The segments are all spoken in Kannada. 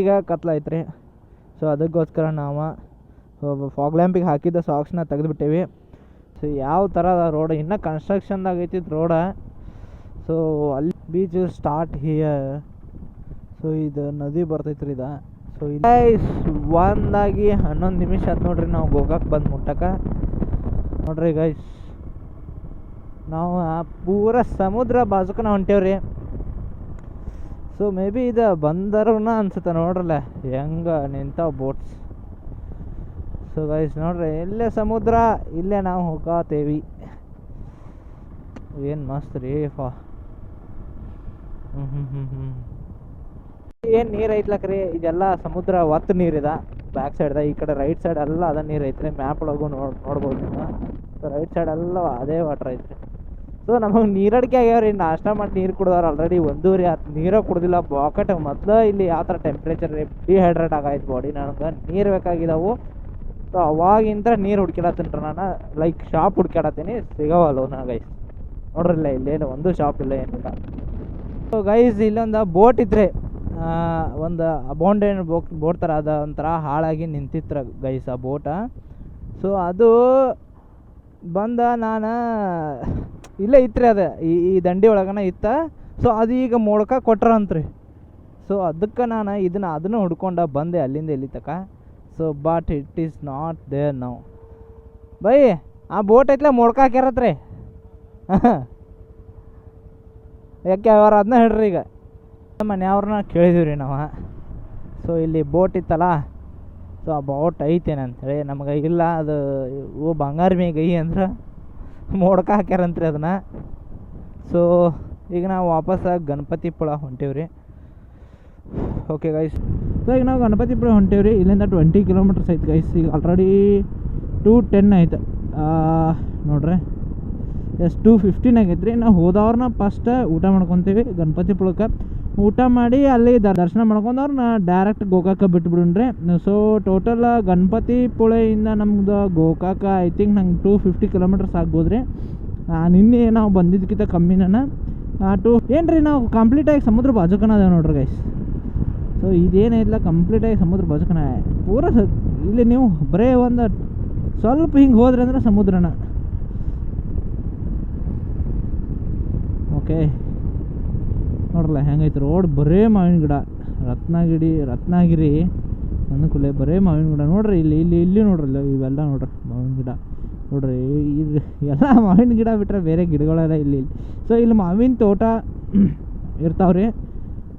ಈಗ ಕತ್ಲಾಯ್ತು. ಸೊ ಅದಕ್ಕೋಸ್ಕರ ನಾವು ಫಾಗ್ ಲ್ಯಾಂಪಿಗೆ ಹಾಕಿದ್ದ ಸಾಕ್ಸ್ನ ತೆಗೆದುಬಿಟ್ಟೇವಿ. ಸೊ ಯಾವ ಥರ ರೋಡ್ ಇನ್ನೂ ಕನ್ಸ್ಟ್ರಕ್ಷನ್ದಾಗ ಐತಿತ್ತು ರೋಡ. ಸೊ ಅಲ್ಲಿ ಬೀಚ್ ಸ್ಟಾರ್ಟ್ ಹಿಯರ್. ಸೊ ಇದು ನದಿ ಬರ್ತೈತ್ರಿ ಇದು. ಸೊ ಒಂದಾಗಿ 11 ನಿಮಿಷ ಆಯ್ತು ನೋಡ್ರಿ ನಾವು ಗೋಕಾಕ್ ಬಂದು ಮುಟ್ಟಕ್ಕೆ. ನೋಡ್ರಿ ಗೈಸ್, ನಾವು ಪೂರ ಸಮುದ್ರ ಬಾಜುಕನ ಹೊಂಟೇವ್ರಿ. ಸೊ ಮೇ ಬಿ ಇದು ಬಂದರೂನ ಅನ್ಸುತ್ತೆ ನೋಡ್ರಲ್ಲ ಹೆಂಗೆ ನಿಂತಾವ ಬೋಟ್ಸ್. ಸೊ ಗೈಸ್ ನೋಡ್ರಿ, ಇಲ್ಲೇ ಸಮುದ್ರ, ಇಲ್ಲೇ ನಾವು ಹೋಗತ್ತೇವಿ. ಏನು ಮಸ್ತ್ ರೀ ಏನು ನೀರು ಐತ್ಲಕ್ರಿ. ಇದೆಲ್ಲ ಸಮುದ್ರ ಒತ್ತು ನೀರಿದೆ ಬ್ಯಾಕ್ ಸೈಡ್ದಾಗ. ಈ ಕಡೆ ರೈಟ್ ಸೈಡ್ ಎಲ್ಲ ಅದ ನೀರು ಐತ್ರಿ. ಮ್ಯಾಪ್ ಒಳಗೂ ನೋಡ್ಬೋದು ನೀವು. ಸೊ ರೈಟ್ ಸೈಡ್ ಎಲ್ಲ ಅದೇ ವಾಟ್ರ್ ಐತ್ರಿ. ಸೊ ನಮಗೆ ನೀರಡಿಕೆ ಆಗ್ಯಾವ್ರಿ. ನಾಷ್ಟ ಮಾಡಿ ನೀರು ಕುಡ್ದವ್ರು ಆಲ್ರೆಡಿ 1:30 ಆಯ್ತು. ನೀರೇ ಕುಡ್ದಿಲ್ಲ. ಬಾಕಟ್ ಮೊದಲು ಇಲ್ಲಿ ಯಾವ ಥರ ಟೆಂಪ್ರೇಚರ್ ಡಿಹೈಡ್ರೇಟ್ ಆಗೈತೆ ಬಾಡಿ. ನನಗೆ ನೀರು ಬೇಕಾಗಿದ್ದಾವು. ಸೊ ಅವಾಗಿಂದ ನೀರು ಹುಡ್ಕ್ಯಾಡತ್ತೀನಿ ನಾನು. ಲೈಕ್ ಶಾಪ್ ಹುಡ್ಕ್ಯಾಡತ್ತೀನಿ, ಸಿಗವಲ್ಲ ನಾ ಗೈಸ್. ನೋಡ್ರಿಲ್ಲ ಇಲ್ಲೇನು ಒಂದು ಶಾಪ್ ಇಲ್ಲ, ಏನಿಲ್ಲ. ಸೊ ಗೈಸ್ ಇಲ್ಲೊಂದು ಬೋಟ್ ಇದ್ರೆ ಒಂದು ಅಬೌಂಡೆಡ್ ಬೋಟ್ ಥರ ಅದ, ಒಂಥರ ಹಾಳಾಗಿ ನಿಂತಿತ್ರ ಗೈಸ್ ಆ ಬೋಟ. ಸೊ ಅದು ಬಂದ ನಾನು ಇಲ್ಲೇ ಇತ್ತು ರೀ. ಅದು ಈ ದಂಡಿ ಒಳಗನ ಇತ್ತ. ಸೊ ಅದು ಈಗ ಮೊಡ್ಕ ಕೊಟ್ರಂತ್ರಿ. ಸೊ ಅದಕ್ಕೆ ನಾನು ಅದನ್ನು ಹುಡ್ಕೊಂಡ ಬಂದೆ ಅಲ್ಲಿಂದ ಇಲ್ಲಿ ತಕ. So but it is not there now. By a boat ಐತ್ಲ ಮೊಡ್ಕ ಹಾಕ್ಯಾರತ್ರಿ. ಯಾಕೆ ಅವ್ರು ಅದನ್ನ ಹೇಳ್ರಿ. ಈಗ ಮನೆಯವ್ರನ್ನ ಕೇಳಿದೀವಿ ರೀ ನಾವು. ಸೊ ಇಲ್ಲಿ ಬೋಟ್ ಇತ್ತಲ್ಲ, ಸೊ ಆ ಬೋಟ್ ಐತೇನಂತೇಳಿ ನಮಗೆ ಇಲ್ಲ. ಅದು ಬಂಗಾರ ಮೇಗೈ ಅಂದ್ರೆ ಮೊಡ್ಕ ಹಾಕ್ಯಾರಂತ್ರಿ ಅದನ್ನು. ಸೊ ಈಗ ನಾವು ವಾಪಸ್ ಗಣಪತಿಪುಳ ಹೊಂಟೇವ್ರಿ. ಓಕೆ ಗೈಸ್, ಸೊ ಈಗ ನಾವು ಗಣಪತಿಪುಳ ಹೊಂಟೇವ್ರಿ. ಇಲ್ಲಿಂದ 20 ಕಿಲೋಮೀಟರ್ಸ್ ಐತೆ ಗೈಸ್. ಈಗ ಆಲ್ರೆಡಿ 2:10 ಆಯ್ತು ನೋಡ್ರಿ. 2:15 ಆಗೈತೆ ರೀ. ನಾವು ಹೋದವ್ರನ್ನ ಫಸ್ಟ್ ಊಟ ಮಾಡ್ಕೊತೀವಿ ಗಣಪತಿಪುಳಕ್ಕೆ. ಊಟ ಮಾಡಿ ಅಲ್ಲಿ ದರ್ಶನ ಮಾಡ್ಕೊಂಡವ್ರನ್ನ ಡೈರೆಕ್ಟ್ ಗೋಕಾಕ ಬಿಟ್ಬಿಡ್ರಿ. ಸೊ ಟೋಟಲ್ ಗಣಪತಿಪುಳೆಯಿಂದ ನಮ್ದು ಗೋಕಾಕ ಐ ಥಿಂಕ್ ನಂಗೆ 250 ಕಿಲೋಮೀಟರ್ಸ್ ಆಗ್ಬೋದು ರೀ. ನಿನ್ನೆ ನಾವು ಬಂದಿದ್ದಕ್ಕಿಂತ ಕಮ್ಮಿನ ಏನು ರೀ. ನಾವು ಕಂಪ್ಲೀಟಾಗಿ ಸಮುದ್ರ ಬಾಜುಕನ ಅದೇವೆ ನೋಡ್ರಿ ಗೈಸ್. ಸೊ ಇದೇನೈತಲ್ಲ ಕಂಪ್ಲೀಟಾಗಿ ಸಮುದ್ರ ಬಾಜುಕನ ಪೂರ. ಇಲ್ಲಿ ನೀವು ಬರೀ ಒಂದು ಸ್ವಲ್ಪ ಹಿಂಗೆ ಹೋದ್ರಿ ಅಂದ್ರೆ ಸಮುದ್ರನ. ಓಕೆ ನೋಡ್ರಲ್ಲ ಹೆಂಗೈತೆ ರೋಡ್. ಬರೇ ಮಾವಿನ ಗಿಡ. ರತ್ನಗಿರಿ ಅಂದ್ಕೂಲೆ ಬರೇ ಮಾವಿನ ಗಿಡ ನೋಡ್ರಿ. ಇಲ್ಲಿ ನೋಡ್ರಲ್ಲ ಇವೆಲ್ಲ ನೋಡ್ರಿ ಮಾವಿನ ಗಿಡ ನೋಡ್ರಿ. ಇದು ಎಲ್ಲ ಮಾವಿನ ಗಿಡ ಬಿಟ್ಟರೆ ಬೇರೆ ಗಿಡಗಳೆಲ್ಲ ಇಲ್ಲಿ. ಸೊ ಇಲ್ಲಿ ಮಾವಿನ ತೋಟ ಇರ್ತಾವ್ರಿ.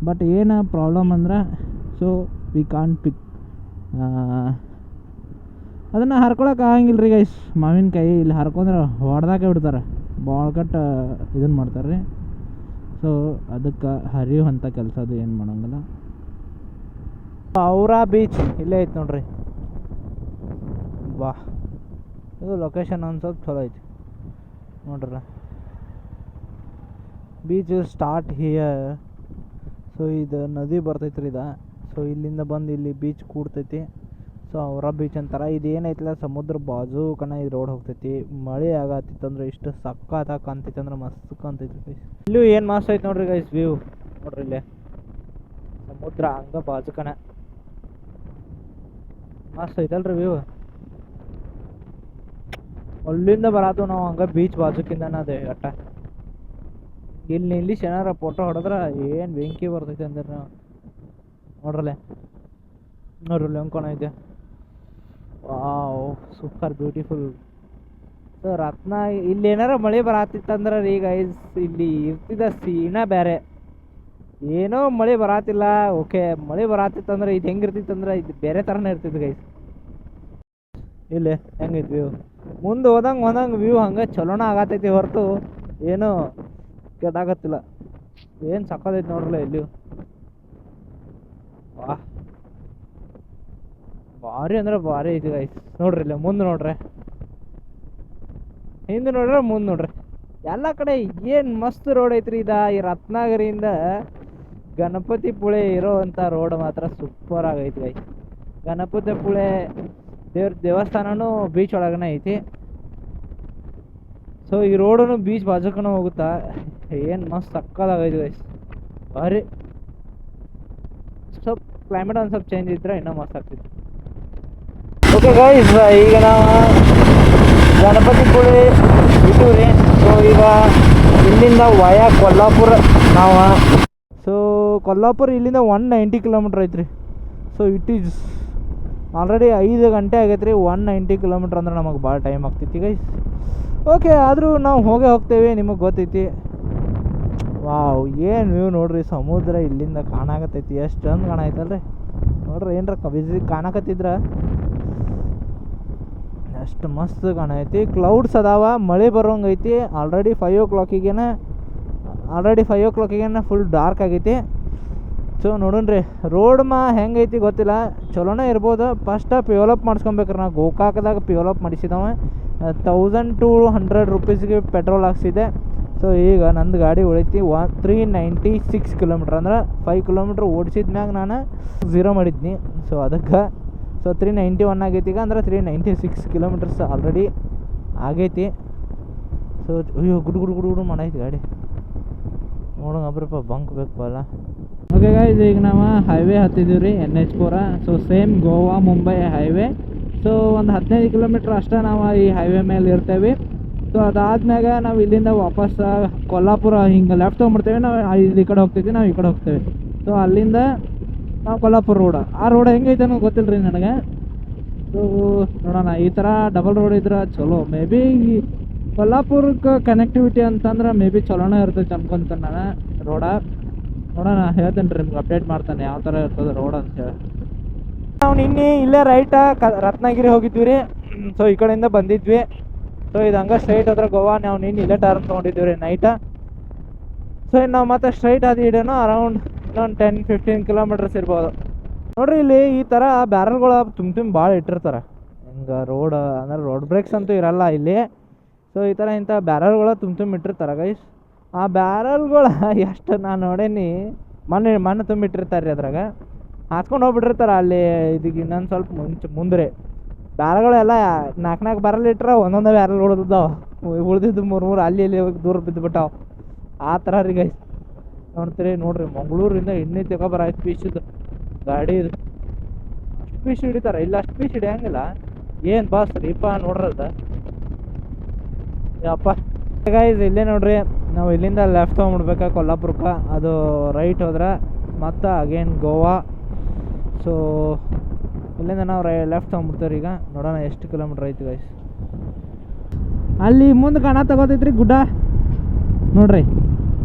ಬಟ್ ಏನು ಪ್ರಾಬ್ಲಮ್ ಅಂದ್ರೆ ಸೊ ವಿ ಕಾಂಟ್ ಪಿಕ್. ಅದನ್ನು ಹರ್ಕೊಳಕ್ಕೆ ಆಗಂಗಿಲ್ಲ ರೀ ಗೈಸ್. ಮಾವಿನಕಾಯಿ ಇಲ್ಲಿ ಹರ್ಕೊಂಡ್ರೆ ಹೊಡೆದಾಕೆ ಬಿಡ್ತಾರೆ. ಬಾಳ್ಕಟ್ಟು ಇದನ್ನು ಮಾಡ್ತಾರೆ ರೀ. ಸೊ ಅದಕ್ಕೆ ಹರಿಯುವಂಥ ಕೆಲಸ ಅದು ಏನು ಮಾಡೋಂಗಿಲ್ಲ. ಔರಾ ಬೀಚ್ ಇಲ್ಲೇ ಐತೆ ನೋಡ್ರಿ. ವಾಹ್, ಇದು ಲೊಕೇಶನ್ ಒಂದು ಸ್ವಲ್ಪ ಚಲೋ ಐತಿ ನೋಡ್ರಲ್ಲ. Beach start here. ಸೊ ಇದು ನದಿ ಬರ್ತೈತ್ರಿ ಇದು. ಸೊ ಇಲ್ಲಿಂದ ಬಂದು ಇಲ್ಲಿ ಬೀಚ್ ಕೂಡ್ತೈತಿ. ಸೊ ಔರಾ ಬೀಚ್ ಅಂತಾರೆ. ಇದು ಏನೈತಿಲ್ಲ ಸಮುದ್ರ ಬಾಜು ಕಣ ಇದು ರೋಡ್ ಹೋಗ್ತೈತಿ. ಮಳೆ ಆಗತ್ತಿತ್ತಂದ್ರೆ ಇಷ್ಟು ಸಕ್ಕತ್ತಾಗಿ ಕಾಣ್ತೈತಿ ಅಂದ್ರೆ ಮಸ್ತ್ ಕಾಣ್ತೈತಿ ಗೈಸ್. ಇಲ್ಲೂ ಏನು ಮಸ್ತ್ ಐತೆ ನೋಡ್ರಿ ಗೈಸ್ ವ್ಯೂ. ನೋಡ್ರಿ ಇಲ್ಲೇ ಸಮುದ್ರ ಹಂಗ ಬಾಜು ಕಣ ಮಸ್ತ್ ಐತಲ್ರಿ ವ್ಯೂ. ಅಲ್ಲಿಂದ ಬರತ್ತು ನಾವು ಹಂಗ ಬೀಚ್ ಬಾಜುಕಿಂದ ಅದೇ ಅಟ್ಟ. ಇಲ್ಲಿ ನಿಲ್ಲಿಸಿ ಏನಾರ ಫೋಟೋ ಹೊಡೆದ್ರೆ ಏನು ಬೆಂಕಿ ಬರ್ತೈತೆ ಅಂದ್ರೆ ನಾವು ನೋಡ್ರಲ್ಲೇ. ನೋಡ್ರಲ್ಲ ಹೆಂಗೆ ಕಾಣೈತೆ. Wow, super beautiful. ಸೊ ಇಲ್ಲಿ ಏನಾರ ಮಳೆ ಬರತ್ತಿತ್ತಂದ್ರೆ ರೀ ಗೈಸ್, ಇಲ್ಲಿ ಇರ್ತಿದ್ದ ಸೀನ ಬೇರೆ. ಏನೋ ಮಳೆ ಬರತ್ತಿಲ್ಲ, ಓಕೆ. ಮಳೆ ಬರತ್ತಿತ್ತಂದ್ರೆ ಇದು ಹೆಂಗಿರ್ತಿತ್ತಂದ್ರೆ ಇದು ಬೇರೆ ಥರನೇ ಇರ್ತಿತ್ತು ಗೈಸ್. ಇಲ್ಲಿ ಹೆಂಗೈತಿ ವ್ಯೂ. ಮುಂದೆ ಹೋದಂಗೆ ವ್ಯೂ ಹಂಗೆ ಚಲೋನ ಆಗತೈತಿ ಹೊರತು ಏನೋ ಕೆಟ್ಟಾಗತ್ತಿಲ್ಲ. ಏನು ಸಕ್ಕದೈತಿ ನೋಡ್ರಲ್ಲ ಇಲ್ಲಿ. ವಾಹ್, ಭಾರಿ ಅಂದ್ರೆ ಭಾರಿ ಐತಿ ಗೈಸ್. ನೋಡ್ರಿ ಇಲ್ಲ ಮುಂದೆ ನೋಡ್ರಿ, ಹಿಂದೆ ನೋಡ್ರಿ, ಮುಂದೆ ನೋಡ್ರಿ. ಎಲ್ಲ ಕಡೆ ಏನು ಮಸ್ತ್ ರೋಡ್ ಐತ್ರಿ ಇದ. ಈ ರತ್ನಗಿರಿಯಿಂದ ಗಣಪತಿಪುಳೆ ಇರೋವಂಥ ರೋಡ್ ಮಾತ್ರ ಸೂಪರ್ ಆಗೈತಿ ಗೈಸ್. ಗಣಪತಿಪುಳೆ ದೇವಸ್ಥಾನನೂ ಬೀಚ್ ಒಳಗನೆ ಐತಿ. ಸೊ ಈ ರೋಡನು ಬೀಚ್ ಬಾಜುಕನ ಹೋಗುತ್ತಾ. ಏನು ಮಸ್ತ್ ಸಕ್ಕದಾಗೈತಿ ಗೈಸ್, ಭಾರಿ. ಸೊ ಕ್ಲೈಮೇಟ್ ಒಂದು ಸ್ವಲ್ಪ ಚೇಂಜ್ ಇದ್ರೆ ಇನ್ನೂ ಮಸ್ತ್ ಆಗ್ತಿತ್ತು. ಓಕೆ ಗೈಸ್, ಈಗ ನಾವು ಗಣಪತಿಪುಳಿ ಬಿಟ್ಟು ರೀ. ಸೊ ಈಗ ಇಲ್ಲಿಂದ ವಯಾ ಕೊಲ್ಲಾಪುರ ನಾವು. ಸೊ ಕೊಲ್ಲಾಪುರ ಇಲ್ಲಿಂದ 190 ಕಿಲೋಮೀಟ್ರ್ ಐತ್ರಿ. ಸೊ ಇಟ್ ಈಸ್ ಆಲ್ರೆಡಿ 5 ಗಂಟೆ ಆಗೈತೆ ರೀ. 190 ಕಿಲೋಮೀಟ್ರ್ ಅಂದ್ರೆ ನಮಗೆ ಭಾಳ ಟೈಮ್ ಆಗ್ತೈತಿ ಗೈಸ್. ಓಕೆ, ಆದರೂ ನಾವು ಹೋಗ್ತೇವೆ, ನಿಮಗೆ ಗೊತ್ತೈತಿ. ವಾವ್, ಏನು ವ್ಯೂ ನೋಡ್ರಿ, ಸಮುದ್ರ ಇಲ್ಲಿಂದ ಕಾಣಾಕತ್ತೈತಿ. ಎಷ್ಟು ಚಂದ ಕಾಣಾಯ್ತಲ್ರಿ ನೋಡ್ರಿ. ಏನರ ಬಿಸಿ ಕಾಣಕತ್ತಿದ್ರ ಎಷ್ಟು ಮಸ್ತ್ ಕಾಣೈತಿ. ಕ್ಲೌಡ್ಸ್ ಅದಾವ, ಮಳೆ ಬರೋಂಗೈತಿ. ಆಲ್ರೆಡಿ 5 o'clock ಫುಲ್ ಡಾರ್ಕ್ ಆಗೈತಿ. ಸೊ ನೋಡೋಣ್ರಿ ರೋಡ್ ಹೆಂಗೈತಿ ಗೊತ್ತಿಲ್ಲ, ಚಲೋನೇ ಇರ್ಬೋದು. ಫಸ್ಟ್ ಪಿವಲಪ್ ಮಾಡಿಸ್ಕೊಬೇಕ್ರಿ. ನಾವು ಗೋಕಾಕದಾಗ ಪಿವಲಪ್ ಮಾಡಿಸಿದವ 1200 ರೂಪೀಸ್ಗೆ ಪೆಟ್ರೋಲ್ ಹಾಕ್ಸಿದೆ. ಸೊ ಈಗ ನಂದು ಗಾಡಿ ಉಳೈತಿ 396 ಕಿಲೋಮೀಟ್ರ್, ಅಂದ್ರೆ 5 ಕಿಲೋಮೀಟ್ರ್ ಓಡಿಸಿದ ಮ್ಯಾಗ ನಾನು 0 ಮಾಡಿದ್ನಿ. ಸೊ ಅದಕ್ಕೆ 391 ಆಗೈತಿ ಈಗ, ಅಂದ್ರೆ 396 ಕಿಲೋಮೀಟರ್ಸ್ ಆಲ್ರೆಡಿ ಆಗೈತಿ. ಸೊ ಅಯ್ಯೋ ಗುಡು ಮಾಡೈತಿ ಗಾಡಿ. ನೋಡೋಣ ಅಬ್ರಪ್ಪ ಬಂಕ್ ಬೇಕು ಅಲ್ಲ. ಓಕೆ ಗೈಸ್, ಈಗ ನಾವು ಹೈವೇ ಹತ್ತಿದ್ದೀವಿ ರೀ, NH4. So same Goa Mumbai highway. So ಒಂದು 15 ಕಿಲೋಮೀಟ್ರ್ ಅಷ್ಟೇ ನಾವು ಈ ಹೈವೇ ಮೇಲೆ ಇರ್ತೇವೆ. ಸೊ ಅದಾದ್ಮ್ಯಾಗ ನಾವು ಇಲ್ಲಿಂದ ವಾಪಸ್ ಕೊಲ್ಲಾಪುರ ಹಿಂಗೆ ಲೆಫ್ಟ್ ತೊಗೊಂಬಿಡ್ತೇವೆ. ನಾವು ಈ ಕಡೆ ಹೋಗ್ತಿದ್ವಿ, ನಾವು ಈ ಕಡೆ ಹೋಗ್ತೇವೆ. ಸೊ ಅಲ್ಲಿಂದ ನಾವು ಕೊಲ್ಲಾಪುರ ರೋಡ್, ಆ ರೋಡ್ ಹೆಂಗೈತೆ ಅನ್ನೋ ಗೊತ್ತಿಲ್ಲ ರೀ ನನಗೆ. ಸೊ ನೋಡೋಣ, ಈ ಥರ ಡಬಲ್ ರೋಡ್ ಇದ್ರೆ ಚಲೋ. ಮೇ ಬಿ ಈ ಕೊಲ್ಲಾಪುರಕ್ಕೆ ಕನೆಕ್ಟಿವಿಟಿ ಅಂತಂದ್ರೆ ಮೇ ಬಿ ಚಲೋನೇ ಇರ್ತೈತೆ ಅನ್ಕೊಂತಾನೆ ನಾನು ರೋಡ. ನೋಡೋಣ, ಹೇಳ್ತೇನೆ ರೀ ನಿಮ್ಗೆ, ಅಪ್ಡೇಟ್ ಮಾಡ್ತಾನೆ ಯಾವ ಥರ ಇರ್ತದೆ ರೋಡ್ ಅಂತೇಳಿ. ನಾವು ನಿನ್ನೆ ಇಲ್ಲೇ ರೈಟ ರತ್ನಗಿರಿ ಹೋಗಿದ್ವಿ ರೀ. ಸೊ ಈ ಕಡೆಯಿಂದ ಬಂದಿದ್ವಿ. ಸೊ ಇದು ಹಂಗೆ ಸ್ಟ್ರೈಟ್ ಹೋದ್ರೆ ಗೋವಾ. ನಾವು ನಿನ್ನೆ ಇಲ್ಲೇ ಟರ್ನ್ ತೊಗೊಂಡಿದ್ವಿ ರೀ ನೈಟ. ಸೊ ಇನ್ನು ನಾವು ಮತ್ತೆ ಸ್ಟ್ರೈಟ್ ಅದು ಇಡೋಣ ಅರೌಂಡ್ ಇನ್ನೊಂದು 10-15 ಕಿಲೋಮೀಟರ್ಸ್ ಇರ್ಬೋದು. ನೋಡ್ರಿ ಇಲ್ಲಿ ಈ ಥರ ಬ್ಯಾರಲ್ಗಳು ತುಂಬ ಭಾಳ ಇಟ್ಟಿರ್ತಾರೆ. ಹಿಂಗೆ ರೋಡ್ ಅಂದ್ರೆ ರೋಡ್ ಬ್ರೇಕ್ಸ್ ಅಂತೂ ಇರಲ್ಲ ಇಲ್ಲಿ. ಸೊ ಈ ಥರ ಇಂಥ ಬ್ಯಾರಲ್ಗಳು ತುಂಬ ಇಟ್ಟಿರ್ತಾರೆ ಗೈಸ್. ಆ ಬ್ಯಾರಲ್ಗಳು ಎಷ್ಟು ನಾನು ನೋಡೇನಿ, ಮಣ್ಣು ತುಂಬಿಟ್ಟಿರ್ತಾರೆ ರೀ. ಅದ್ರಾಗ ಹಾಸ್ಕೊಂಡು ಹೋಗ್ಬಿಟ್ಟಿರ್ತಾರೆ ಅಲ್ಲಿ. ಇದಕ್ಕೆ ಇನ್ನೊಂದು ಸ್ವಲ್ಪ ಮುಂದೆ ಬ್ಯಾರಲ್ಗಳೆಲ್ಲ 4 ಬ್ಯಾರಲ್ ಇಟ್ಟರೆ ಒಂದೊಂದೇ ಬ್ಯಾರಲ್ ಉಳಿದಿದ್ದು 3 ಅಲ್ಲಿ ಹೋಗಿ ದೂರ ಬಿದ್ದುಬಿಟ್ಟಾವ. ಆ ಥರ ರೀ ಗೈಸ್. ನೋಡ್ರಿ ಮಂಗಳೂರಿಂದ ಎಣ್ಣೆ ತಗೊಬರಾಯ್ತು ಪೀಸದು ಗಾಡಿ. ಇದು ಅಷ್ಟು ಪೀಸ್ ಹಿಡಿತಾರೆ, ಇಲ್ಲ ಅಷ್ಟು ಪೀಸ್ ಹಿಡಿಯಂಗಿಲ್ಲ. ಏನು ಬಾಸ್ ರೀಪ ನೋಡ್ರದ ಯಪ್ಪ ಗೈಸ್. ಇಲ್ಲೇ ನೋಡ್ರಿ, ನಾವು ಇಲ್ಲಿಂದ ಲೆಫ್ಟ್ ತೊಗೊಂಡ್ಬಿಡ್ಬೇಕಾ ಕೊಲ್ಲಾಪುರಕ್ಕೆ. ಅದು ರೈಟ್ ಹೋದ್ರೆ ಮತ್ತು ಅಗೇನ್ ಗೋವಾ. ಸೊ ಇಲ್ಲಿಂದ ನಾವು ಲೆಫ್ಟ್ ತೊಗೊಂಡ್ಬಿಡ್ತೇವ್ರಿ. ಈಗ ನೋಡೋಣ ಎಷ್ಟು ಕಿಲೋಮೀಟ್ರ್ ಐತಿ ಗೈಸ್. ಅಲ್ಲಿ ಮುಂದೆ ತಗೋತೈತ್ರಿ ಗುಡ್ಡ ನೋಡ್ರಿ,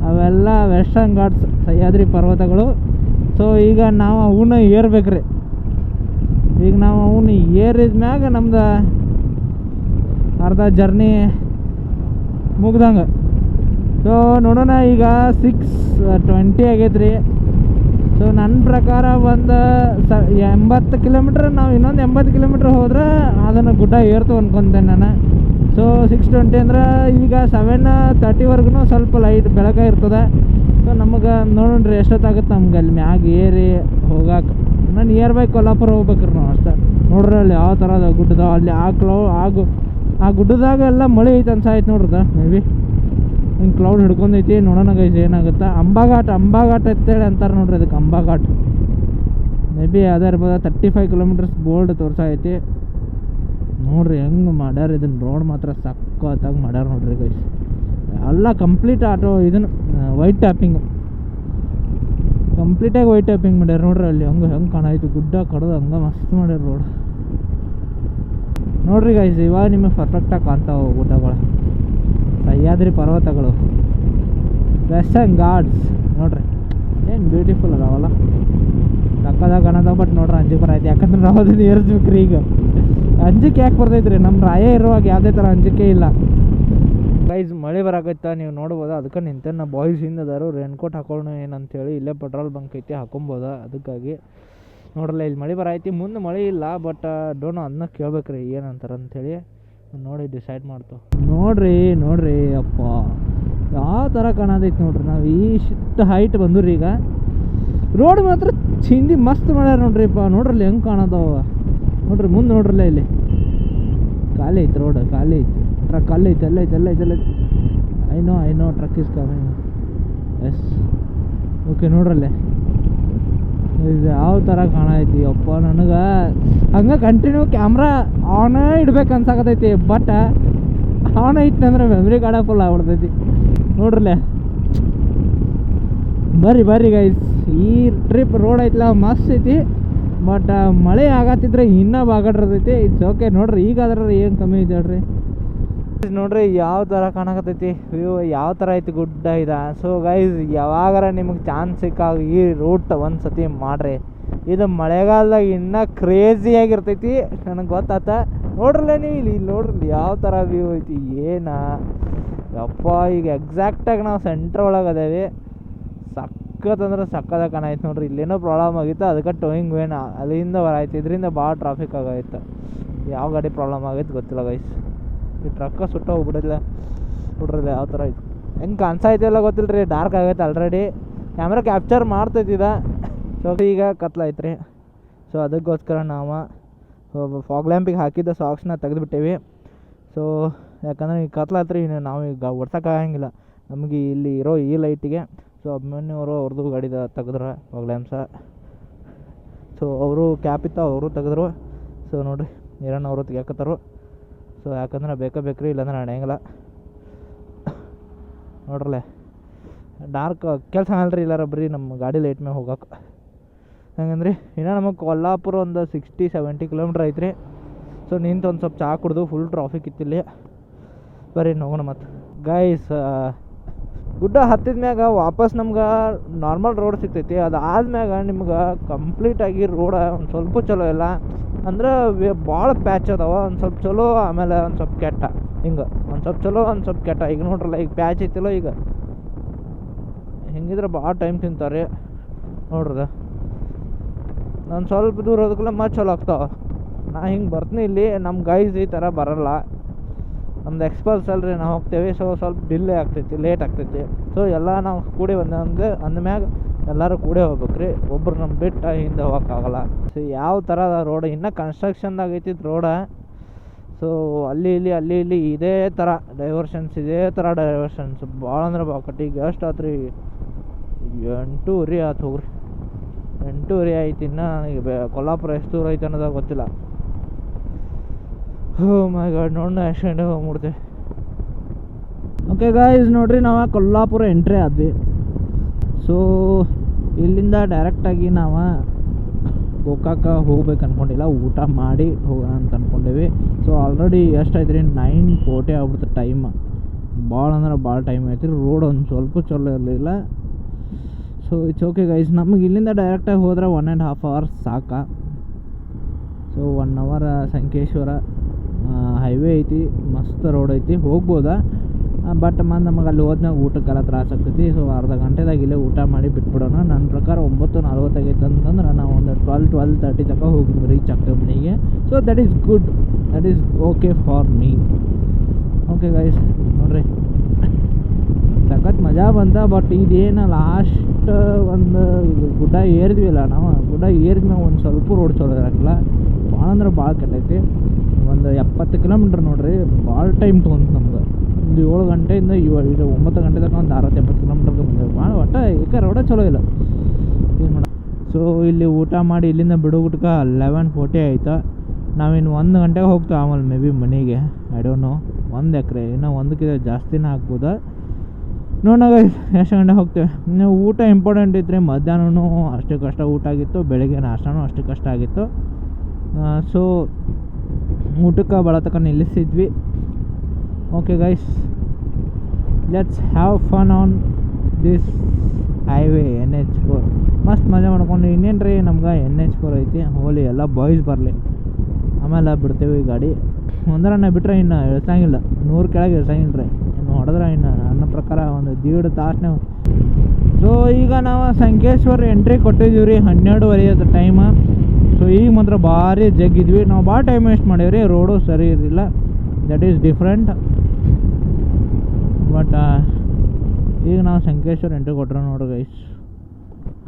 ಅವೆಲ್ಲ ವೆಸ್ಟರ್ನ್ ಘಾಟ್ಸ್, ಸಹ್ಯಾದ್ರಿ ಪರ್ವತಗಳು. ಸೊ ಈಗ ನಾವು ಅವನ್ನ ಏರ್ಬೇಕ್ರಿ. ಈಗ ನಾವು ಅವನ್ನ ಏರಿದ ಮ್ಯಾಗ ನಮ್ದು ಅರ್ಧ ಜರ್ನಿ ಮುಗ್ದಂಗೆ. ಸೊ ನೋಡೋಣ, ಈಗ 6:20 ಆಗೈತೆ ರೀ. ಸೊ ನನ್ನ ಪ್ರಕಾರ ಒಂದು 80 ಕಿಲೋಮೀಟ್ರ್, ನಾವು ಇನ್ನೊಂದು 80 ಕಿಲೋಮೀಟ್ರ್ ಹೋದ್ರೆ ಅದನ್ನು ಗುಡ್ಡ ಏರ್ತು ಅನ್ಕೊತೇನೆ ನಾನು. ಸೊ 6:20 ಅಂದ್ರೆ ಈಗ 7:30ವರೆಗೂ ಸ್ವಲ್ಪ ಲೈಟ್ ಬೆಳಕ ಇರ್ತದೆ. ಸೊ ನಮಗೆ ನೋಡೋಣ್ರಿ ಎಷ್ಟೊತ್ತಾಗುತ್ತೆ ನಮ್ಗೆ ಅಲ್ಲಿ ಮ್ಯಾಗ ಏರಿ ಹೋಗಕ್ಕೆ. ನಾನು ನಿಯರ್ ಬೈ ಕೊಲ್ಲಾಪುರ ಹೋಗ್ಬೇಕ್ರಿ ನಾವು ಅಷ್ಟೇ. ನೋಡ್ರಿ ಅಲ್ಲಿ ಯಾವ ಥರದ ಗುಡ್ಡದ ಅಲ್ಲಿ ಆ ಗುಡ್ಡದಾಗ ಎಲ್ಲ ಮಳೆ ಐತೆ ಅನ್ಸಾಯ್ತು ನೋಡ್ರದ. ಮೇ ಬಿ ಹಿಂಗೆ ಕ್ಲೌಡ್ ಹಿಡ್ಕೊಂಡೈತಿ. ನೋಡೋಣ ಗೈಸ್ ಏನಾಗುತ್ತೆ. ಅಂಬಾಘಾಟ್ ಅಂತೇಳಿ ಅಂತಾರೆ ನೋಡ್ರಿ, ಅದಕ್ಕೆ ಅಂಬಾಘಾಟ್. ಮೇ ಬಿ ಅದೇ ಇರ್ಬೋದು. 35 ಕಿಲೋಮೀಟರ್ಸ್ ಬೋರ್ಡ್ ತೋರ್ಸೈತಿ ನೋಡ್ರಿ. ಹೆಂಗೆ ಮಾಡ್ಯಾರ ಇದನ್ನು, ರೋಡ್ ಮಾತ್ರ ಸಕ್ಕತ್ತಾಗಿ ಮಾಡ್ಯಾರ ನೋಡ್ರಿ ಗೈಸ್. ಎಲ್ಲ ಕಂಪ್ಲೀಟ್ ಇದನ್ನು ವೈಟ್ ಟ್ಯಾಪಿಂಗು, ಕಂಪ್ಲೀಟಾಗಿ ವೈಟ್ ಟ್ಯಾಪಿಂಗ್ ಮಾಡ್ಯಾರ ನೋಡ್ರಿ. ಅಲ್ಲಿ ಹೆಂಗೆ ಕಾಣಾಯ್ತು ಗುಡ್ಡ ಕಡ್ದು ಹಂಗೆ ಮಸ್ತ್ ಮಾಡ್ಯಾರ ರೋಡ್ ನೋಡ್ರಿ ಗೈಸ್. ಇವಾಗ ನಿಮಗೆ ಪರ್ಫೆಕ್ಟಾಗಿ ಕಾಣ್ತಾವೆ ಗುಡ್ಡಗಳು, ಸಹ್ಯಾದ್ರಿ ಪರ್ವತಗಳು, ವೆಸ್ಟರ್ನ್ ಘಾಟ್ಸ್ ನೋಡ್ರಿ. ಏನು ಬ್ಯೂಟಿಫುಲ್ ಅದಾವಲ್ಲ, ಸಕ್ಕದಾಗ ಕಾಣತಾವ. ಬಟ್ ನೋಡ್ರಿ ಅಂಜಿಕೆ ಬರೈತಿ, ಯಾಕಂದ್ರೆ ನಾವು ಅದನ್ನ ಏರಿಸ್ಬೇಕ್ರಿ. ಈಗ ಅಂಜಿಕೆ ಯಾಕೆ ಬರ್ತೈತ್ರಿ, ನಮ್ಮ ರಾಯ ಇರುವಾಗ ಯಾವುದೇ ಥರ ಅಂಜಿಕೆ ಇಲ್ಲ ಗೈಸ್. ಮಳೆ ಬರಾಕೈತ ನೀವು ನೋಡ್ಬೋದು, ಅದಕ್ಕೆ ನಿಂತೇನೆ. ನಾ ಬಾಯ್ಸ್ ಹಿಂದದಾರು ರೇನ್ಕೋಟ್ ಹಾಕೊಳ್ಳೋಣ ಏನಂತೇಳಿ. ಇಲ್ಲೇ ಪೆಟ್ರೋಲ್ ಬಂಕ್ ಐತಿ, ಹಾಕೊಬೋದು. ಅದಕ್ಕಾಗಿ ನೋಡ್ರಲ್ಲ ಇಲ್ಲಿ ಮಳೆ ಬರೈತಿ. ಮುಂದೆ ಮಳೆ ಇಲ್ಲ, ಬಟ್ ಡೋನು ಅದನ್ನ ಕೇಳ್ಬೇಕ್ರಿ ಏನಂತಾರೆ ಅಂಥೇಳಿ ನೋಡಿ ಡಿಸೈಡ್ ಮಾಡ್ತು. ನೋಡ್ರಿ ಅಪ್ಪ ಯಾವ ಥರ ಕಾಣೋದೈತಿ ನೋಡ್ರಿ. ನಾವು ಇಷ್ಟು ಹೈಟ್ ಬಂದ್ರಿ. ಈಗ ರೋಡ್ ಮಾತ್ರ ಚಿಂದಿ ಮಸ್ತ್ ಮಾಡ್ಯಾರ ನೋಡ್ರಿಪ್ಪ. ನೋಡ್ರಲ್ಲಿ ಹೆಂಗೆ ಕಾಣೋದವ ನೋಡ್ರಿ. ಮುಂದೆ ನೋಡ್ರಲ್ಲ ಇಲ್ಲಿ ಖಾಲಿ ಐತೆ ರೋಡ್, ಖಾಲಿ ಐತಿ. ಟ್ರಕ್ ಅಲ್ಲೈತೆ, ಎಲ್ಲೈತೆ. I know truck is coming. Yes okay ನೋಡ್ರಲ್ಲೇ ಇದು ಯಾವ ಥರ ಕಾಣೈತಿ ಅಪ್ಪ ನನಗೆ ಹಂಗೆ ಕಂಟಿನ್ಯೂ ಕ್ಯಾಮ್ರಾ ಆನ್ ಇಡ್ಬೇಕು ಅನ್ಸಾಕತೈತಿ. ಬಟ್ ಆನ್ ಇಟ್ಟಂದ್ರೆ ಮೆಮ್ರಿ ಕಾರ್ಡ ಫುಲ್ ಆಗ್ಬಿಡ್ತೈತಿ ನೋಡ್ರಲ್ಲೇ. ಬರ್ರಿ ಗೈಸ್, ಈ ಟ್ರಿಪ್ ರೋಡ್ ಐತಿಲ್ಲ ಮಸ್ತ್ ಐತಿ. ಬಟ್ ಮಳೆ ಆಗತ್ತಿದ್ರೆ ಇನ್ನೂ ಬಾಗಡ್ರತೈತಿ. ಇಟ್ಸ್ ಓಕೆ ನೋಡ್ರಿ. ಈಗಾದ್ರೆ ಏನು ಕಮ್ಮಿ ಐತೆ ಹೇಳ್ರಿ. ನೋಡ್ರಿ ಯಾವ ಥರ ಕಾಣಕತ್ತೈತಿ ವ್ಯೂ, ಯಾವ ಥರ ಐತಿ ಗುಡ್ಡ ಇದೆ. ಸೊ ಗೈಸ್, ಯಾವಾಗಾರ ನಿಮಗೆ ಚಾನ್ಸ್ ಸಿಕ್ಕಾಗ ಈ ರೂಟ್ ಒಂದು ಸತಿ ಮಾಡ್ರಿ. ಇದು ಮಳೆಗಾಲದಾಗ ಇನ್ನೂ ಕ್ರೇಜಿಯಾಗಿರ್ತೈತಿ, ನನಗೆ ಗೊತ್ತಾತ. ನೋಡ್ರಲ್ಲ ನೀವು ಇಲ್ಲಿ ನೋಡ್ರಿ ಯಾವ ಥರ ವ್ಯೂ ಐತಿ. ಏನು ಯಪ್ಪ, ಈಗ ಎಕ್ಸಾಕ್ಟಾಗಿ ನಾವು ಸೆಂಟ್ರ್ ಒಳಗೆ ಅದೇವಿ. ಸಕ್ಕತ್ತಂದ್ರೆ ಸಕ್ಕದಾಗ ಕಾಣೈತೆ ನೋಡ್ರಿ. ಇಲ್ಲೇನೋ ಪ್ರಾಬ್ಲಮ್ ಆಗಿತ್ತು, ಅದಕ್ಕೆ ಟೋಯಿಂಗ್ ವೇನ್ ಅಲ್ಲಿಂದ ಬರಾಯ್ತು. ಇದರಿಂದ ಭಾಳ ಟ್ರಾಫಿಕ್ ಆಗೈತೆ. ಯಾವ ಗಾಡಿ ಪ್ರಾಬ್ಲಮ್ ಆಗೈತೆ ಗೊತ್ತಿಲ್ಲ ಗೈಸ್. ಈ ಟ್ರಕ್ಕ ಸುಟ್ಟ ಹೋಗ್ಬಿಡಿಲ್ಲ ನೋಡ್ರಲ್ಲ ಯಾವ ಥರ ಐತೆ. ಹೆಂಗೆ ಕಾಣಿಸೈತಿಲ್ಲ ಗೊತ್ತಿಲ್ಲ ರೀ, ಡಾರ್ಕ್ ಆಗೈತೆ ಆಲ್ರೆಡಿ. ಕ್ಯಾಮ್ರಾ ಕ್ಯಾಪ್ಚರ್ ಮಾಡ್ತೈತಿದ. ಸೊ ಈಗ ಕತ್ಲಾಯ್ತು ರೀ. ಸೊ ಅದಕ್ಕೋಸ್ಕರ ನಾವು ಫಾಗ್ ಲ್ಯಾಂಪಿಗೆ ಹಾಕಿದ್ದ ಸಾಕ್ಸ್ನ ತೆಗೆದುಬಿಟ್ಟೇವಿ. ಸೊ ಯಾಕಂದ್ರೆ ಈಗ ಕತ್ಲಾಯ್ತು ರೀ, ನಾವು ಈಗ ಓಡ್ಸೋಕ್ಕಾಗಂಗಿಲ್ಲ ನಮಗೆ ಇಲ್ಲಿ ಇರೋ ಈ ಲೈಟಿಗೆ. ಸೊ ಅಭಿಮನ್ಯವರು ಅವ್ರದ್ದು ಗಾಡಿದ ತೆಗೆದ್ರು ಫಾಗ್ ಲ್ಯಾಂಪ್ಸ. ಸೊ ಅವರು ಕ್ಯಾಪ್ ಇತ್ತು, ಅವರು ತೆಗೆದ್ರು. ಸೊ ನೋಡಿರಿ ನೀರನ್ನು ಅವರು ತೆಗಿಯಾಕತ್ತಾರು. ಸೊ ಯಾಕಂದ್ರೆ ಬೇಕ್ರಿ, ಇಲ್ಲಾಂದ್ರೆ ನಡೆಯಂಗಿಲ್ಲ ನೋಡ್ರಲ್ಲೇ. ಡಾರ್ಕ್ ಕೆಲಸ ಆಗಲ್ರಿ ಇಲ್ಲಾರ ಬರೀ ನಮ್ಮ ಗಾಡಿ ಲೈಟ್ ಮೇಲೆ ಹೋಗಕ್ಕೆ. ಹೆಂಗಂದ್ರಿ ಇನ್ನೂ ನಮಗೆ ಕೊಲ್ಲಾಪುರ ಒಂದು 60-70 ಕಿಲೋಮೀಟ್ರ್ ಐತ್ರಿ. ಸೊ ನಿಂತು ಒಂದು ಸ್ವಲ್ಪ ಚಹಾ ಕುಡ್ದು, ಫುಲ್ ಟ್ರಾಫಿಕ್ ಇತ್ತಿಲ್ಲಿ. ಬರ್ರಿ ಹೋಗೋಣ. ಮತ್ತು ಗೈಸ್, ಗುಡ್ಡ ಹತ್ತಿದ ಮ್ಯಾಗ ವಾಪಸ್ ನಮ್ಗೆ ನಾರ್ಮಲ್ ರೋಡ್ ಸಿಗ್ತೈತಿ. ಅದಾದ್ಮ್ಯಾಗ ನಿಮ್ಗೆ ಕಂಪ್ಲೀಟಾಗಿ ರೋಡ ಒಂದು ಸ್ವಲ್ಪ ಚಲೋ ಇಲ್ಲ ಅಂದ್ರೆ ಭಾಳ ಪ್ಯಾಚ್ ಅದಾವ. ಒಂದು ಸ್ವಲ್ಪ ಚಲೋ, ಆಮೇಲೆ ಒಂದು ಸ್ವಲ್ಪ ಕೆಟ್ಟ. ಹಿಂಗೆ ಒಂದು ಸ್ವಲ್ಪ ಚಲೋ, ಒಂದು ಸ್ವಲ್ಪ ಕೆಟ್ಟ. ಈಗ ನೋಡ್ರಲ್ಲ, ಈಗ ಪ್ಯಾಚ್ ಐತಿಲ್ಲ. ಈಗ ಹಿಂಗಿದ್ರೆ ಭಾಳ ಟೈಮ್ ತಿಂತಾರೆ ನೋಡ್ರದ. ನಾನು ಸ್ವಲ್ಪ ದೂರ ಹೋದಕ್ಕಲ್ಲ ಮತ್ತೆ ಚಲೋ ಆಗ್ತಾವೆ. ನಾ ಹಿಂಗೆ ಬರ್ತೀನಿ ಇಲ್ಲಿ. ನಮ್ಮ ಗೈಸ್ ಈ ಥರ ಬರಲ್ಲ. ನಮ್ದು ಎಕ್ಸ್ಪಲ್ಸ್ ಅಲ್ರಿ, ನಾವು ಹೋಗ್ತೇವೆ. ಸೊ ಸ್ವಲ್ಪ ಡಿಲೇ ಆಗ್ತೈತಿ, ಲೇಟ್ ಆಗ್ತೈತಿ. ಸೊ ಎಲ್ಲ ನಾವು ಕೂಡಿ ಅಂದಮ್ಯಾಗ ಎಲ್ಲರೂ ಕೂಡೇ ಹೋಗ್ಬೇಕು ರೀ. ಒಬ್ರು ನಮ್ಮ ಬಿಟ್ಟು ಹಿಂದೆ ಹೋಗೋಕ್ಕಾಗಲ್ಲ. ಸೊ ಯಾವ ಥರ ರೋಡ್ ಇನ್ನೂ ಕನ್ಸ್ಟ್ರಕ್ಷನ್ದಾಗ ಐತಿದ್ದು ರೋಡ. ಸೊ ಅಲ್ಲಿ ಇಲ್ಲಿ ಇದೇ ಥರ ಡೈವರ್ಷನ್ಸ್ ಭಾಳ ಅಂದ್ರೆ ಕಟ್ಟಿಗೆ ಎಷ್ಟು ಆತ್ರಿ? 8:30 ಆಯ್ತು ಹೋಗ್ರಿ. 8:30 ಆಯ್ತು. ಇನ್ನು ನನಗೆ ಕೊಲ್ಲಾಪುರ ಎಷ್ಟು ದೂರ ಐತೆ ಅನ್ನೋದಾಗ ಗೊತ್ತಿಲ್ಲ. ಮೈ ಗಾಡ್, ನೋಡಿ ಆಕ್ಸಿಡೆಂಟ್ ಹೋಗ್ಬಿಡ್ತೇವೆ. ಓಕೆ ಗಾಯ್ಸ್, ನೋಡ್ರಿ ನಾವು ಕೊಲ್ಲಾಪುರ ಎಂಟ್ರಿ ಆದ್ವಿ. ಸೊ ಇಲ್ಲಿಂದ ಡೈರೆಕ್ಟಾಗಿ ನಾವು ಗೋಕಾಕ ಹೋಗ್ಬೇಕು ಅಂದ್ಕೊಂಡಿಲ್ಲ, ಊಟ ಮಾಡಿ ಹೋಗೋಣ ಅಂತ ಅಂದ್ಕೊಂಡೇವಿ. ಸೊ ಆಲ್ರೆಡಿ ಎಷ್ಟಾಯ್ತು ರೀ? 9:40 ಆಗ್ಬಿಡ್ತು ಟೈಮ್. ಭಾಳ ಅಂದ್ರೆ ಭಾಳ ಟೈಮ್ ಐತಿ. ರೋಡ್ ಒಂದು ಸ್ವಲ್ಪ ಚಲೋ ಇರಲಿಲ್ಲ. ಸೊ ಇಟ್ಸ್ ಓಕೆ ಗೈಸ್, ನಮಗೆ ಇಲ್ಲಿಂದ ಡೈರೆಕ್ಟಾಗಿ ಹೋದ್ರೆ 1.5 hours ಸಾಕು. ಸೊ 1 hour ಸಂಕೇಶ್ವರ ಹೈವೇ ಐತಿ, ಮಸ್ತ್ ರೋಡ್ ಐತಿ, ಹೋಗ್ಬೋದಾ. ಬಟ್ ನಮಗೆ ಅಲ್ಲಿ ಹೋದ್ಮೇಲೆ ಊಟಕ್ಕೆಲ್ಲ ತ್ರಾಸ ಆಗ್ತೈತಿ. ಸೊ ಅರ್ಧ ಗಂಟೆದಾಗ ಇಲ್ಲೇ ಊಟ ಮಾಡಿ ಬಿಟ್ಬಿಡೋಣ. ನನ್ನ ಪ್ರಕಾರ 9:40 ಆಗೈತೆ ಅಂತಂದ್ರೆ ನಾವು ಒಂದು 12-12:30 ತನಕ ಹೋಗಿ ರೀಚ್ ಆಗ್ತೇವೆ ಮನೆಗೆ. So that is good, that is okay for me. Okay guys, ನೋಡ್ರಿ ಸಖತ್ ಮಜಾ ಬಂತ. ಬಟ್ ಇದೇನು ಲಾಸ್ಟ್ ಒಂದು ಗುಡ್ಡ ಏರಿದ್ವಿಲ್ಲ ನಾವು, ಗುಡ್ಡ ಏರಿದ್ಮ್ಯಾಗ ಒಂದು ಸ್ವಲ್ಪ ರೋಡ್ ಚಲೋ ಇರೋಕ್ಕಿಲ್ಲ. ಭಾಳ ಅಂದ್ರೆ ಭಾಳ ಕೆಟ್ಟೈತಿ. ಒಂದು 70 ಕಿಲೋಮೀಟ್ರ್ ನೋಡ್ರಿ, ಭಾಳ ಟೈಮ್ ತೊಗೊಂತು ನಮ್ಗೆ. ಒಂದು 7 ಗಂಟೆಯಿಂದ 9 ಗಂಟೆ ತನಕ ಒಂದು 60-70 ಕಿಲೋಮೀಟ್ರ್ಗೆ ಬಂದೇವೆ. ಭಾಳ ಒಟ್ಟು ಏಕೆ ರೋಡ ಚಲೋ ಇಲ್ಲ, ಏನು ಮಾಡ. ಸೊ ಇಲ್ಲಿ ಊಟ ಮಾಡಿ ಇಲ್ಲಿಂದ ಬಿಡೋಗುಟ್ಕ 11:40 ಆಯ್ತು. ನಾವಿನ್ನು 1 ಗಂಟೆಗೆ ಹೋಗ್ತೇವೆ ಆಮೇಲೆ ಮೇ ಬಿ ಮನೆಗೆ. ಐ ಡೋಂಟ್ ನೋ, 1 ಎಕರೆ ಇನ್ನೂ 1ಕ್ಕಿಂತ ಜಾಸ್ತಿನೇ ಹಾಕ್ಬೋದ ನೋಡೋಣ ಎಷ್ಟು ಗಂಟೆ ಹೋಗ್ತೇವೆ. ಇನ್ನು ಊಟ ಇಂಪಾರ್ಟೆಂಟ್ ಇತ್ತು ರೀ. ಮಧ್ಯಾಹ್ನವೂ ಅಷ್ಟು ಕಷ್ಟ ಊಟ ಆಗಿತ್ತು, ಬೆಳಗ್ಗೆ ನಾಷ್ಟನೂ ಅಷ್ಟು ಕಷ್ಟ ಆಗಿತ್ತು. ಸೊ ಊಟಕ್ಕೆ ಬಳತಕ ನಿಲ್ಲಿಸಿದ್ವಿ. Okay guys, let's have fun on this highway NH4. ಮಸ್ತ್ ಮಜಾ ಮಾಡ್ಕೊಂಡು. ಇನ್ನೇನು ರೀ, ನಮ್ಗೆ NH4 ಐತಿ. ಹೋಲಿ ಎಲ್ಲ ಬಾಯ್ಸ್ ಬರಲಿ, ಆಮೇಲೆ ಬಿಡ್ತೇವೆ ಈ ಗಾಡಿ. ಒಂದರನ್ನ ಬಿಟ್ಟರೆ ಇನ್ನು ಇಳಿಸಂಗಿಲ್ಲ, 100 ಕೆಳಗೆ ಇಳಿಸಂಗಿಲ್ಲ ರೀ. ಇನ್ನು ಹೊಡೆದ್ರೆ ಇನ್ನು ನನ್ನ ಪ್ರಕಾರ ಒಂದು 1.5 ತಾಸು. ಸೊ ಈಗ ನಾವು ಸಂಕೇಶ್ವರ ಎಂಟ್ರಿ ಕೊಟ್ಟಿದ್ದೀವಿ ರೀ, 12:30 ಅದು ಟೈಮ. ಸೊ ಈಗ ಮಾತ್ರ ಭಾರಿ ಜಗ್ಗಿದ್ವಿ ನಾವು. ಭಾಳ ಟೈಮ್ ವೇಸ್ಟ್ ಮಾಡೀವಿ. ರೋಡು ಸರಿ ಇರಲಿಲ್ಲ, ದಟ್ ಈಸ್ ಡಿಫ್ರೆಂಟ್. ಬಟ್ ಈಗ ನಾವು ಸಂಕೇಶ್ವರ ಎಂಟ್ರಿ ಕೊಟ್ರೆ ನೋಡ್ರಿ ಗೈಸ್,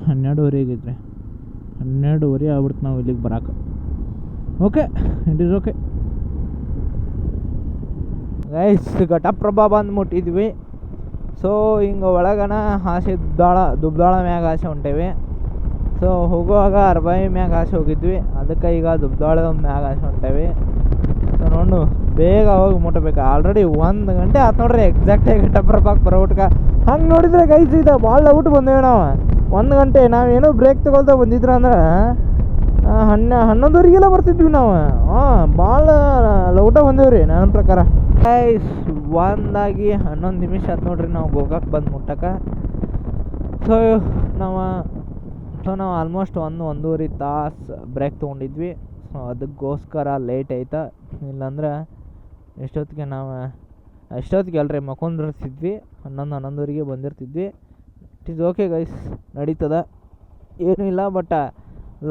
12:30 ಆಗಿದ್ರೆ 12:30 ಆಗ್ಬಿಡ್ತು ನಾವು ಇಲ್ಲಿಗೆ ಬರೋಕೆ. Okay, it is okay guys. Ghataprabha ಬಂದು ಮುಟ್ಟಿದ್ವಿ. ಸೊ ಹಿಂಗೆ ಒಳಗನ ಹಾಸಿ ದುಬ್ದಾಳ ಮ್ಯಾಗ ಹಾಸಿ ಹೊಂಟೇವಿ. ಸೊ ಹೋಗುವಾಗ ಅರ್ಬಾಯಿ ಮ್ಯಾಗ ಆಸೆ ಹೋಗಿದ್ವಿ, ಅದಕ್ಕೆ ಈಗ ದುಬ್ದಾಳೆ ಒಂದು ಮ್ಯಾಗ ಆಸೆ ಹೊಂಟೇವಿ. ಸೊ ನೋಡು ಬೇಗ ಹೋಗಿ ಮುಟ್ಟಬೇಕು. ಆಲ್ರೆಡಿ 1 ಗಂಟೆ ಆಯ್ತು ನೋಡ್ರಿ ಎಕ್ಸಾಕ್ಟಾಗಿ ಟಪ್ರಪಾಕ್ ಬರೋಟ್ಗೆ. ಹಂಗೆ ನೋಡಿದ್ರೆ ಗೈಸ್ ಇದು ಭಾಳ ಔಟ್ ಬಂದೇವಿ ನಾವು. 1 ಗಂಟೆ ನಾವೇನೋ ಬ್ರೇಕ್ ತೊಗೊಳ್ತಾ ಬಂದಿದ್ರ ಅಂದ್ರೆ 11:30ಗೆಲ್ಲ ಬರ್ತಿದ್ವಿ ನಾವು. ಭಾಳ ಲೌಟ ಬಂದೇವಿ ರೀ ನನ್ನ ಪ್ರಕಾರ. ಗೈಸ್ 1:11 ನಿಮಿಷ ಆಯ್ತು ನೋಡ್ರಿ ನಾವು ಗೋಕಾಕ್ ಬಂದು ಮುಟ್ಟಕ್ಕೆ. ಸೊ ನಾವು ಆಲ್ಮೋಸ್ಟ್ 1-1.5 ತಾಸು ಬ್ರೇಕ್ ತೊಗೊಂಡಿದ್ವಿ. ಸೊ ಅದಕ್ಕೋಸ್ಕರ ಲೇಟ್ ಆಯ್ತಾ, ಇಲ್ಲಾಂದ್ರೆ ಎಷ್ಟೊತ್ತಿಗೆ ಅಲ್ರಿ ಮಕ್ಕೊಂಡಿರ್ತಿದ್ವಿ. 11-11:30ಗೆ ಬಂದಿರ್ತಿದ್ವಿ. ಇಟ್ ಈಸ್ ಓಕೆ ಗೈಸ್, ನಡೀತದ, ಏನೂ ಇಲ್ಲ. ಬಟ್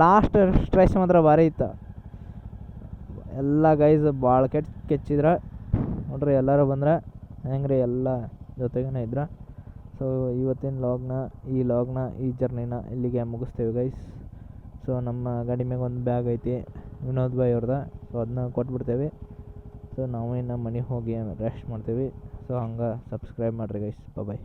ಲಾಸ್ಟ್ ಸ್ಟ್ರೆಚ್ ಮಾತ್ರ ಭಾರಿ ಇತ್ತು ಎಲ್ಲ ಗೈಸ್. ಭಾಳ ಕೆಚ್ಚಿದ್ರೆ ನೋಡ್ರಿ, ಎಲ್ಲರೂ ಬಂದ್ರೆ ಹೆಂಗೆ ರೀ, ಎಲ್ಲ ಜೊತೆಗೇ ಇದ್ರೆ. ಸೊ ಇವತ್ತಿನ ಈ ಜರ್ನಿನ ಇಲ್ಲಿಗೆ ಮುಗಿಸ್ತೇವೆ ಗೈಸ್. ಸೊ ನಮ್ಮ ಗಾಡಿ ಮ್ಯಾಗ ಒಂದು ಬ್ಯಾಗ್ ಐತಿ ವಿನೋದ್ ಭಾಯ್ ಅವ್ರದ, ಸೊ ಅದನ್ನ ಕೊಟ್ಬಿಡ್ತೇವೆ. ಸೊ ನಾವು ಇನ್ನು ಮನೆಗೆ ಹೋಗಿ ರೆಸ್ಟ್ ಮಾಡ್ತೇವೆ. ಸೊ ಹಂಗೆ ಸಬ್ಸ್ಕ್ರೈಬ್ ಮಾಡಿರಿ ಗೈಸ್. ಬಾಯ್.